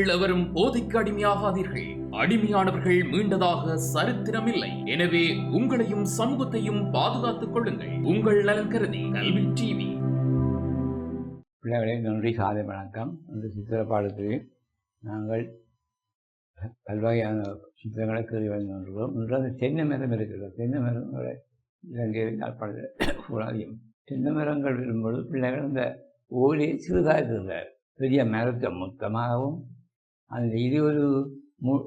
நீங்கள் எவரும் போதைக்கு அடிமையாகாதீர்கள். அடிமையானவர்கள் மீண்டதாக சரித்திரமில்லை. எனவே உங்களையும் சமூகத்தையும் பாதுகாத்துக் கொள்ளுங்கள். உங்கள் நலன் கருதி கல்வி டிவி. பிள்ளைகளே, நன்றி. காலை வணக்கம். இந்த சித்திர பாடத்தில் நாங்கள் பல்வகையான சித்திரங்களை கருதி வந்துள்ளோம். இன்று தென்னை மரம் இருக்கிறது. தென்னை மரங்களை இலங்கையில் யாழ்ப்பாணத்தில் தென்னை மரங்கள் வரும்போது பிள்ளைகள் இந்த ஓலையை சிறுதாக இருக்கிறார். பெரிய மரத்தை மொத்தமாகவும் அந்த இது ஒரு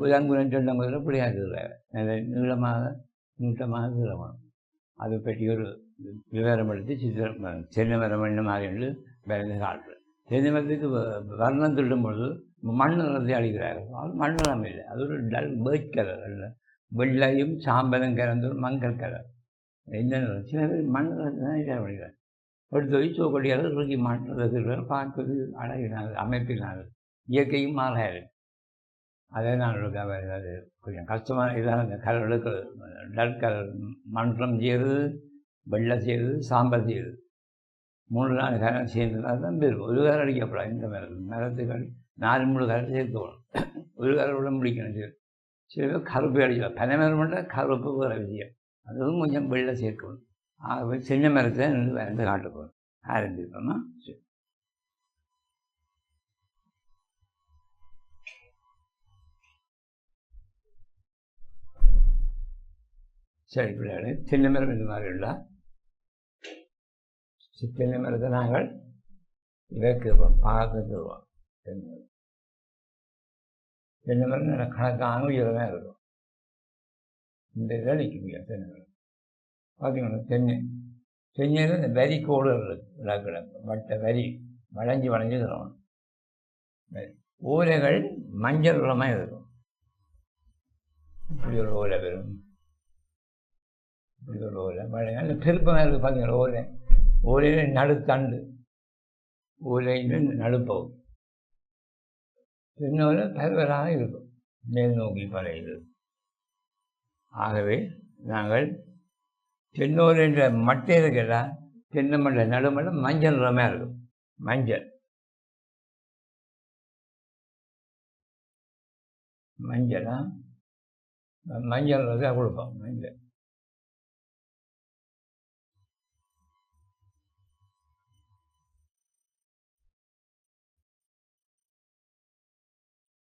உலங்குலம் சொன்னங்குல பிள்ளையாக இருக்கிறார். நல்ல நீட்டமாக இருக்கிறவனும் அதை பற்றி ஒரு விவரம் எடுத்து சித்திரம் தென்னை மரம் என்ன மாதிரி என்று விரைந்து காட்டுறேன். தென்னை மரத்துக்கு வர்ணம் சொல்லும்பொழுது மண் நிறத்தை அழிக்கிறார்கள். அது மண் நிறம் இல்லை, அது ஒரு டல் பேர்ட் கலர் அல்ல, வெள்ளையும் சாம்பலும் கலந்து ஒரு மஞ்சள் கலர். எந்த நிறம் சில பேர் மண் நிறத்தை அழிக்கிறார். எடுத்து வச்சு கொடியால் இறுக்கி மாற்றுறது பார்ப்பது அழகினாது, அமைப்பினாது, இயற்கையும் மாறாது. அதை நான் அது கொஞ்சம் கஷ்டமான இதாக இந்த கலருக்கு டல் கலர் மன்றம் செய்கிறது, வெள்ளை செய்கிறது, சாம்பல் செய்கிறது. 3-4 கலர் சேர்ந்ததாக தான் பேர். ஒரு கலர் அடிக்கப்படாது. இந்த மரத்துக்கள் 4-3 கலர் சேர்க்கணும். ஒரு கலர் விட முடிக்கணும். சில பேர் கருப்பு அடிக்கலாம். பனை மரம் மட்டும் கருப்பு வேறு விஷயம், அதுவும் கொஞ்சம் வெள்ளை சேர்க்கணும். ஆகவே சின்ன மரத்தை வந்து காட்டுப்போம் ஆரம்பிப்போமா. சரி பிள்ளைகளே, சின்ன மரம் இந்த மாதிரி இல்லை. தென்னை மரத்தை நாங்கள் இறக்குவோம், பார்த்துக்குவோம். தென்னை மரம் நல்ல கணக்கான உயரமாக இருக்கும். இந்த இதில் நிற்க முடியாது தென்னை மரம். பார்த்தீங்கன்னா தென்னையில் இந்த வரி கோடுகள் இருக்கு, வட்ட வரி வளைஞ்சு தரணும். ஓலைகள் மஞ்சள் உரமாக இருக்கும். இப்படி ஒரு ஓலை வரும், இப்படி ஒரு ஓலை வளைங்க. அந்த திருப்பமாக இருக்குது. பார்த்தீங்கன்னா ஓலையில் நடுத்தண்டு, ஓலையில் நடுப்பகுதி தென்னோலை பரவலாக இருக்கும், மேல் நோக்கி பறையுது. ஆகவே நாங்கள் தென்னோலை என்ற மட்டை இருக்கிறதா, தென்னை மண்டை நடுமண்டை மஞ்சள் நிறமாக இருக்கும். மஞ்சளா மஞ்சள் நிறத்தை கொடுப்போம்.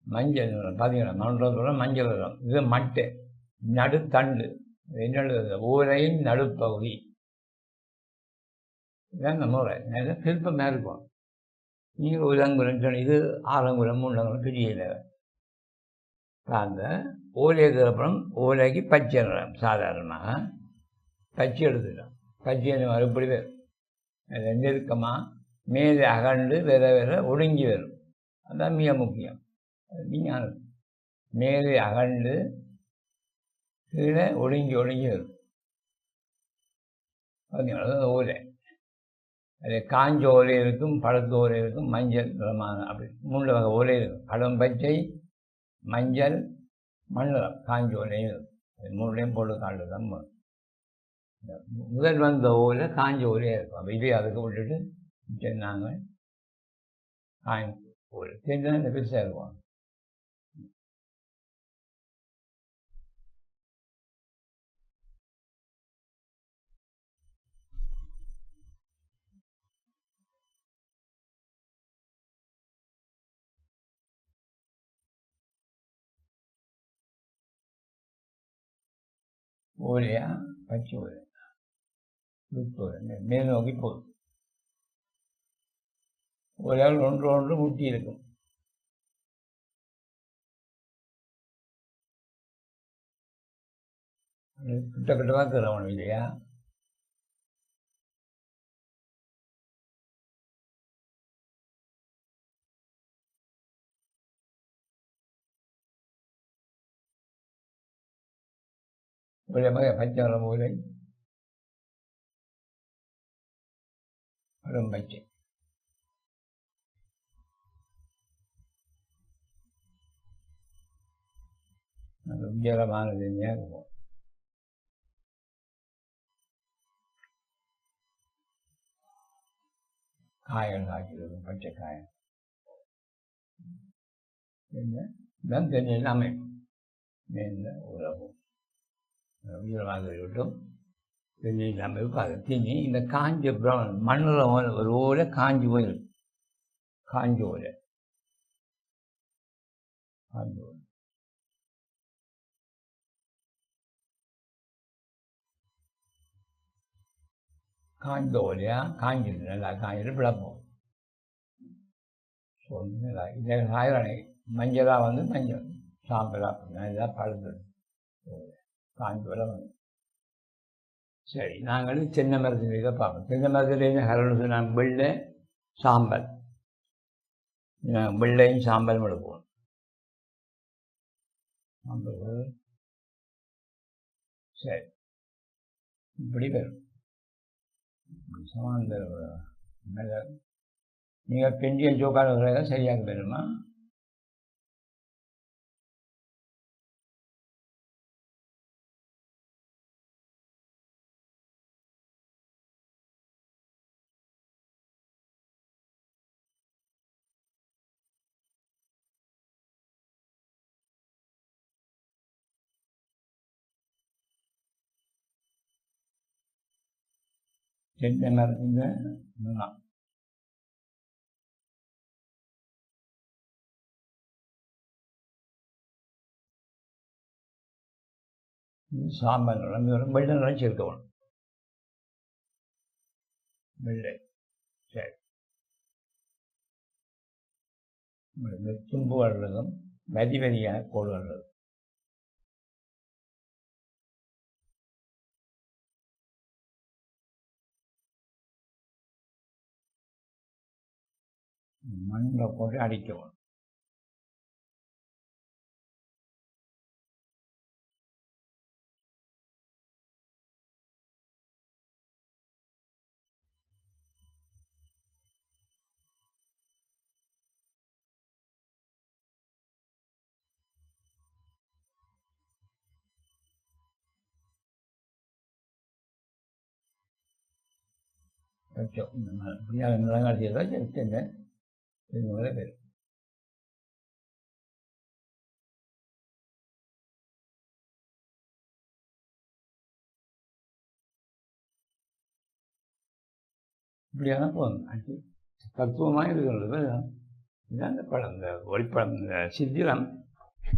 மஞ்சள் நிறம் பார்த்தீங்கன்னா மன்றத்தோட மஞ்சள் நிறம். இது மட்டை நடுத்தண்டு, என்னோட ஓலையின் நடுப்பகுதி. இதான் நம்ம முறை. நல்ல சிற்பமாக இருக்கும். நீங்கள் உலங்குலம் சொன்ன இது 6 அங்குலம் 3 அங்குலம் பெரிய இல்லை. அந்த ஓலைக்கு அப்புறம் ஓலைக்கு பச்சை நிறம், சாதாரணமாக பச்சை எடுத்துட்டோம். பச்சை நிறம் எப்படி வரும், நெருக்கமாக மேலே அகண்டு வேற ஒடுங்கி வரும். அதுதான் மிக முக்கியம். விஞ்ஞானம் மேலே அகண்டு கீழே ஒடுங்கி வரும். பார்த்தீங்கன்னா ஓலை அது காஞ்ச ஓலை இருக்கும், பழுத்த ஓலை இருக்கும், மஞ்சள் நிறமான அப்படி 3 வகை ஓலை இருக்கும். கடும் பச்சை, மஞ்சள், மண்ணிறம், காஞ்ச ஓலையும் இருக்கும். அது 3லையும் போட்டு காட்டு தான் முதல் வந்த ஓலை காஞ்ச ஓலையாக இருக்கும். அப்போ இதே அதுக்கு விட்டுட்டு நாங்கள் காஞ்ச ஓலை தெரிஞ்சால் இந்த பெருசாக இருக்கும். ஓலையா பச்சை ஓலை மேல் நோக்கி போகும். ஓலையால் ஒன்று முட்டி இருக்கும். கிட்டத்தட்ட தரவணும் இல்லையா. பச்சை நிறம் ஓலை, பச்சை உயரமானது இருக்கும். காயம் காய்க்கிறது, பச்சை காயம். இதுதான் தென்னையில் அமைப்பு. இந்த உலகம் உயரமாக இருக்கட்டும். தென்னையில் அமைப்பு அது திணி இந்த காஞ்ச பிரௌன் மண்ணில் ஒரு ஓலை காஞ்சி போயிருக்கு. காஞ்சி ஓலை காய்ந்த ஓலையா காஞ்சிது, நல்லா காஞ்சிட்டு பிளப்போம். இதை சாயரணை மஞ்சளாக வந்து மஞ்சள் சாம்பலாக அப்படின்னா இதாக பழுது காஞ்சி ஓலை வந்து. சரி, நாங்கள் தென்னை மரத்தில் இதை பார்ப்போம். தென்னை மரத்தில் ஹரணுக்கு நான் வெள்ளை சாம்பல், வெள்ளையும் சாம்பலும் எடுப்போம். சாம்பல் சரி, இப்படி வரும் சமாந்தர மேலே. நீங்கள் பெண்டியன் ஜோக்கான தான் சரியாக வருமா? தென்னை மரத்தின் சாம்பல் வெள்ளை நிறம் சேர்க்கணும். வெள்ளை சரி, தும்பு வர்றதும் வரி வரியான கோடு வர்றது. மண்ணில் போட்டு அடிக்கணும். இப்படியாக நிலங்காட்சியதான் தென்னை தென்னை பேர். இப்படியான போதும் தத்துவமாக இருக்கிறது. இதுதான் இந்த படம், இந்த ஒளிப்படம், இந்த சித்திரம்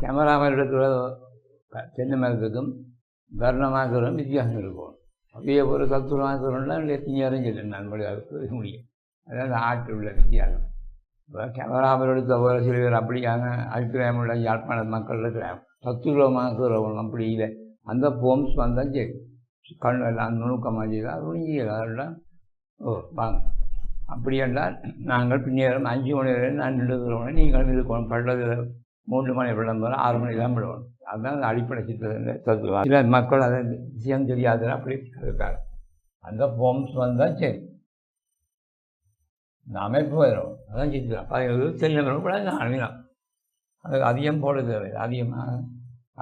கேமராவில் எடுக்கிற தென்னை மரத்துக்கும் வர்ணமாக்குறதும் வித்தியாசம் இருக்கும். அப்படியே ஒரு தத்துவமாக்குறோம்னா எத்தனையாரும் சொல்லி நான் முடியும். அதாவது ஆற்றில் உள்ள வித்தியாசம். இப்போ கேமராவில் எடுத்த ஒரு சில பேர் அப்படியான அபிப்பிராயம் உள்ள யாழ்ப்பாண மக்கள் இருக்கிறாங்க. தத்துவமாக்குறவங்க அப்படி இல்லை. அந்த போம்ஸ் வந்தால் சரி, கண் எல்லாம் நுணுக்கமாக செய்தால் அது ஒழிஞ்சியல். அதெல்லாம் வாங்க. அப்படி என்றால் நாங்கள் பின்னேறும் 5 மணி வரை நான் நின்றுக்கிறோம். நீங்கள் இருக்கணும். பள்ளத்தில் 3 மணி விளம்பரம் 6 மணி தான் விடுவோம். அதுதான் அந்த அடிப்படை சித்திர தத்துவம். சில மக்கள் அதை விஷயம் தெரியாத அப்படி இருக்காங்க. அந்த போம்ஸ் வந்தால் சரி, இந்த அமைப்பு வரும். அதான் சித்திரம். அது தெரியணும் கூட அணிலாம். அது அதிகம் போட தேவை. அதிகமாக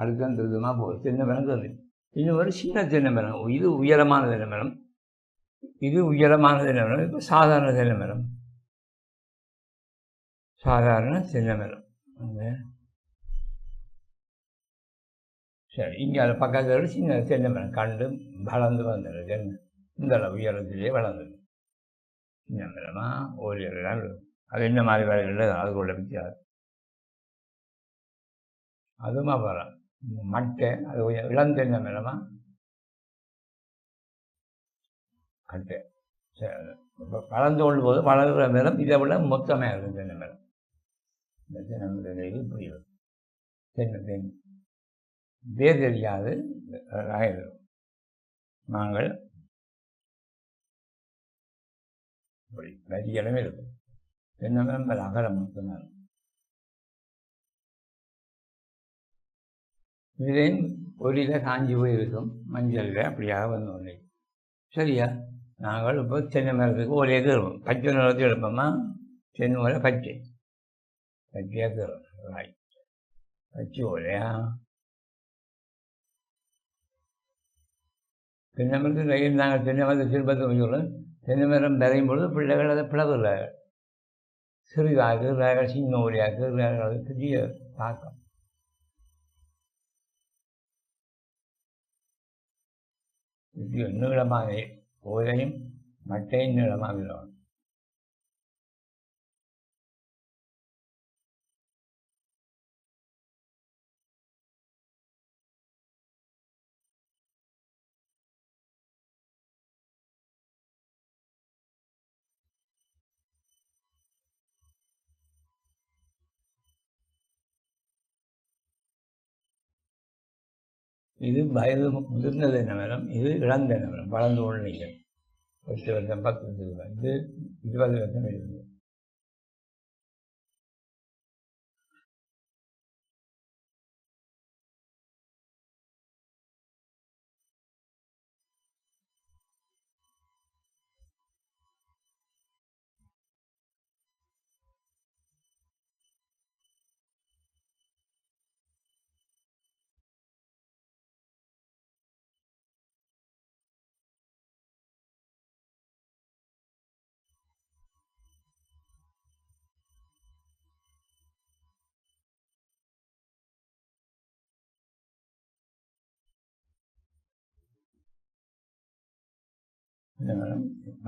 அடுத்த விதமாக போகுது. தென்னை மரம் தெரியும். இன்னும் ஒரு சின்ன தென்னை மரம், இது உயரமான தென்னை மரம், இது உயரமான தென்னை மரம். இப்போ சாதாரண தென்னை மரம், சாதாரண தென்னை மரம். சரி, இங்கே அதை பக்கத்தில் சின்ன தென்னை மரம் கண்டு வளர்ந்து வந்தது. தென்னை இந்த உயரத்திலேயே வளர்ந்தது. சின்ன மரமா ஒரு நாள் அது என்ன மாதிரி வேலைகள் அதுக்குள்ள வித்தியாசம். அதுமா வரும் மட்டை, அது இளந்தென்னை மரமா மட்டை. சரி, வளர்ந்து கொண்டு போது வளர்கிற மரம் இதை விட மொத்தமாக இருக்கும் தென்னை மரம். இந்த தென்னை இது இப்படி தென்னை பேர் தெரியாது. நாங்கள் இப்படி வரிகளும் இருக்கும். தென்னை மரம் பல அகலம் மட்டும்தான். இதையும் ஒளியில காஞ்சி போயிருக்கும், மஞ்சளில் அப்படியாக வந்து ஒன்று. சரியா, நாங்கள் இப்போ தென்னை மரத்துக்கு ஒரு எதிர்வோம். பச்சை நிறத்தை எடுப்போமா? தென்னை ஓலை பச்சை பச்சையாக தரும். பச்சை ஓலையா தென்னை மரத்துக்கு நாங்கள் தென்னை மரத்தை திருப்பத்தை சொல்கிறோம். தென்னை மரம் விரையும் பொழுது பிள்ளைகள் அதை பிளவுல சிறிதாக்குகிறார்கள், சின்ன ஒலியாக்குகிறார்கள். அது பெரிய தாக்கம். இது நீளமாக ஓலையும் மட்டையும் நீளமாக விடணும். இது வயது முதிர்ந்த தென்னை, இது இளந்த தென்னை, வளர்ந்து கொள்ளுங்க. 10 வருஷம் 10 வருஷம், இது 20 வருஷம் இருக்குது.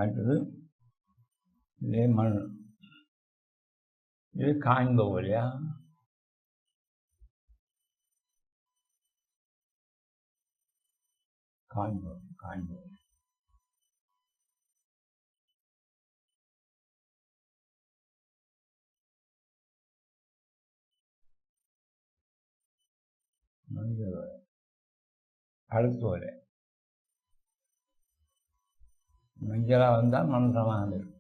அடுத்தது இதே மண், இது காய்ந்த ஓலையா, காய்ந்த மஞ்சள் ஓலை, அழுத்து ஓலை. மஞ்சளாக வந்தால் மன்றமாக இருக்கும்.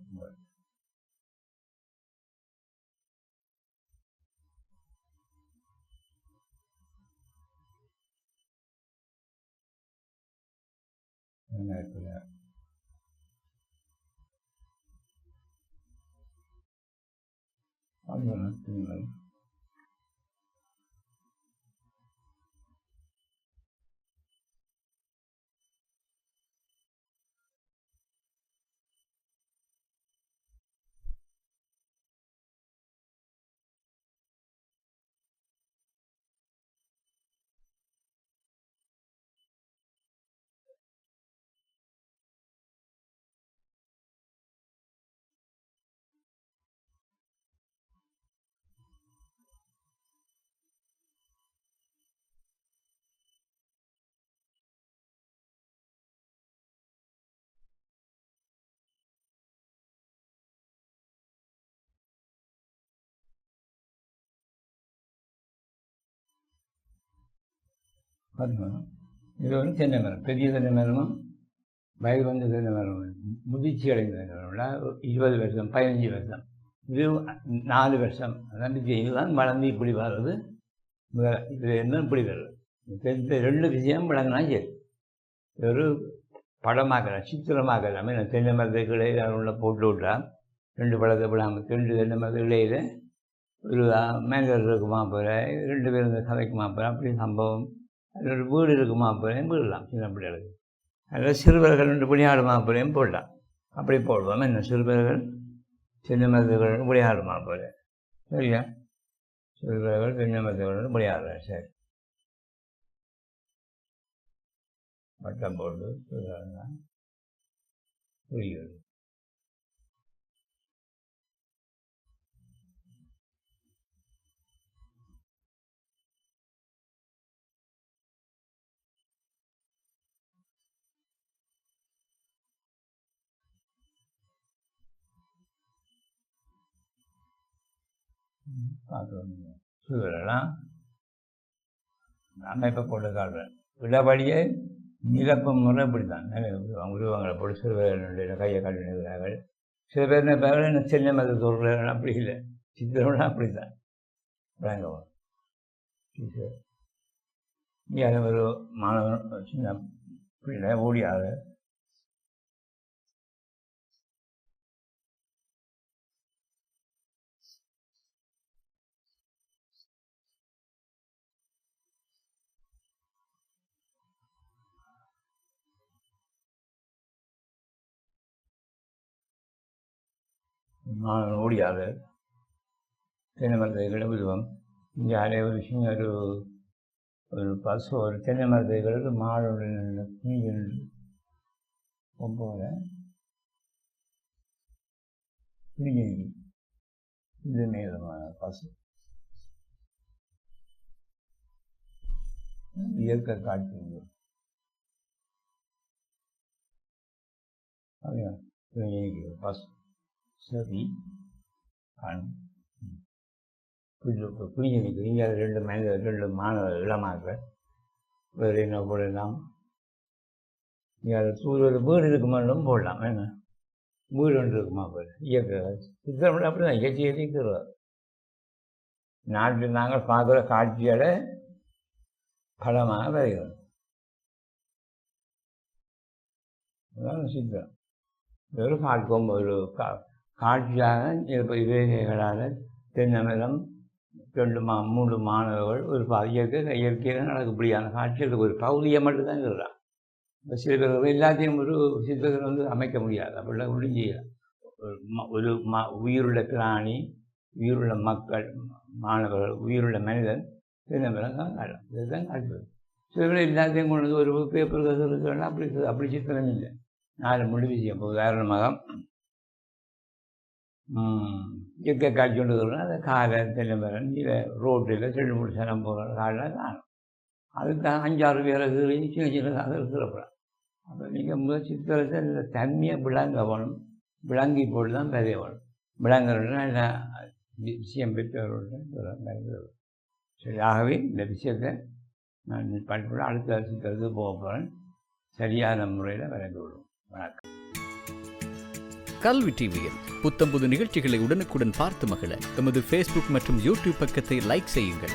இது வந்து தென்னை மரம், பெரிய தென்னை மரமும் வயது வந்த தென்னை மரம், முதிர்ச்சி அடைந்த தென்னை மரம் 20 வருஷம் 15 வருஷம், இது 4 வருஷம். அதான் இதுதான் வளர்ந்து இப்படி வர்றது. இது என்ன இப்படி வருது, இந்த 2 விஷயம் விளங்கினா சரி. ஒரு படமாக்கலாம், சித்திரமாக்கலாம். தென்னை மரத்துக்கு இடையில உள்ள போட்டு விட்டா 2 பழத்தை விடாமல் 2 தென்னை மரத்துக்கு இடையில ஒரு மேங்கர் இருக்குமா போகிற, 2 பேர் இந்த கதைக்குமா போகிற, அப்படி சம்பவம். ஒரு வீடு இருக்குமா போகிறேன் வீடலாம் சின்ன பிள்ளைகளுக்கு. அதில் சிறுவர்கள் 2 விளையாடுமா போகிறேன் போடலாம். அப்படி போடுவோம். என்ன சிறுவர்கள் சின்ன மரத்துகள் விளையாடுமா போகிறேன், சரியா? சிறுவர்கள் சின்ன மரத்துகளோடு விளையாடுறேன், சரி. வட்டம் போட்டு புரியுது. பார்க்குறோம். சிறுவர்கள்லாம் அமைப்பை போட்டு காட்டுறேன். விழாவழியே நிரப்பும் முறை இப்படி தான். உருவங்களை போட்டு சிறுவர்களுடைய கையை காட்டினார்கள். சில பேர் என்ன சின்ன மத சொல்கிறார்கள், அப்படி இல்லை. சித்திரம்னா அப்படி தான் விளங்கவும். இங்கே ஒரு மாணவன் சின்ன பிள்ளை ஓடியாக மாணவன் ஓடியாக தென்னை மரத்தைகளை விடுவோம். இங்கே ஒரு சின்ன ஒரு பசு ஒரு தென்னை மரத்தைகளுக்கு மாடோட குஞ்சு போல குஞ்சு இது நேரமான பசு இயற்கை காட்சி பசு சரி புரிஞ்சு இங்கே 2 மாணவர் இளமாக்கள் வேறு என்ன போடலாம். இங்கே அது வீடு இருக்கு மட்டும் போடலாம். என்ன வீடு ஒன்று இருக்குமா போல இயற்கை சித்திரம் அப்படி தான் இயற்கை இருக்கிறோம். நாட்டில் நாங்கள் பார்க்குற காட்சியோட படமாக வருகிறோம். அதான் சித்திரம். ஒரு பார்க்கும் ஒரு காட்சியாக இவைகளால் தென்னை மரம் 3 மாணவர்கள் ஒரு இயற்கையில் நடக்கக்கூடியான காட்சிகளுக்கு ஒரு பகுதியை மட்டும்தான் இருக்கிறான். இப்போ சில பேர் எல்லாத்தையும் ஒரு சித்திரம் அமைக்க முடியாது. அப்படிலாம் ஒன்றும் செய்யலாம். ஒரு உயிருள்ள பிராணி, உயிருள்ள மக்கள், மாணவர்கள், உயிருள்ள மனிதன் தென்னை மரம் தான் காட்டலாம். இதுதான் காட்டுவது. சில பேர் எல்லாத்தையும் கொண்டு ஒரு பேப்பர் இருக்கிறாங்க. அப்படி சித்திரம் இல்லை. 4 முடிவு செய்யும். உதாரணமாக இயற்கை காட்சி கொண்டு வருவோம்னா அந்த காலை தென்னை மரம் இல்லை ரோட்டில் 2-3 சனம் போகிற காலெலாம் காணும். அதுக்கு 5-6 பேரை சின்ன இருக்கிறப்பலாம். அப்போ நீங்கள் முதல் சித்திரத்தை இந்த தன்மையை விளங்கணும். விளங்கி போட்டு தான் பெரிய வேணும். விளங்குறதுனா என்ன விஷயம் பெற்றவர்கள். சரி, ஆகவே இந்த விஷயத்தை நான் படிப்பட அடுத்த சித்திரத்துக்கு போக போகிறேன். சரியான முறையில் விளங்கி விடுவோம். வணக்கம். கல்வி டிவியில் புத்தம்புது நிகழ்ச்சிகளை உடனுக்குடன் பார்த்து மகிழ எமது ஃபேஸ்புக் மற்றும் யூடியூப் பக்கத்தை லைக் செய்யுங்கள்.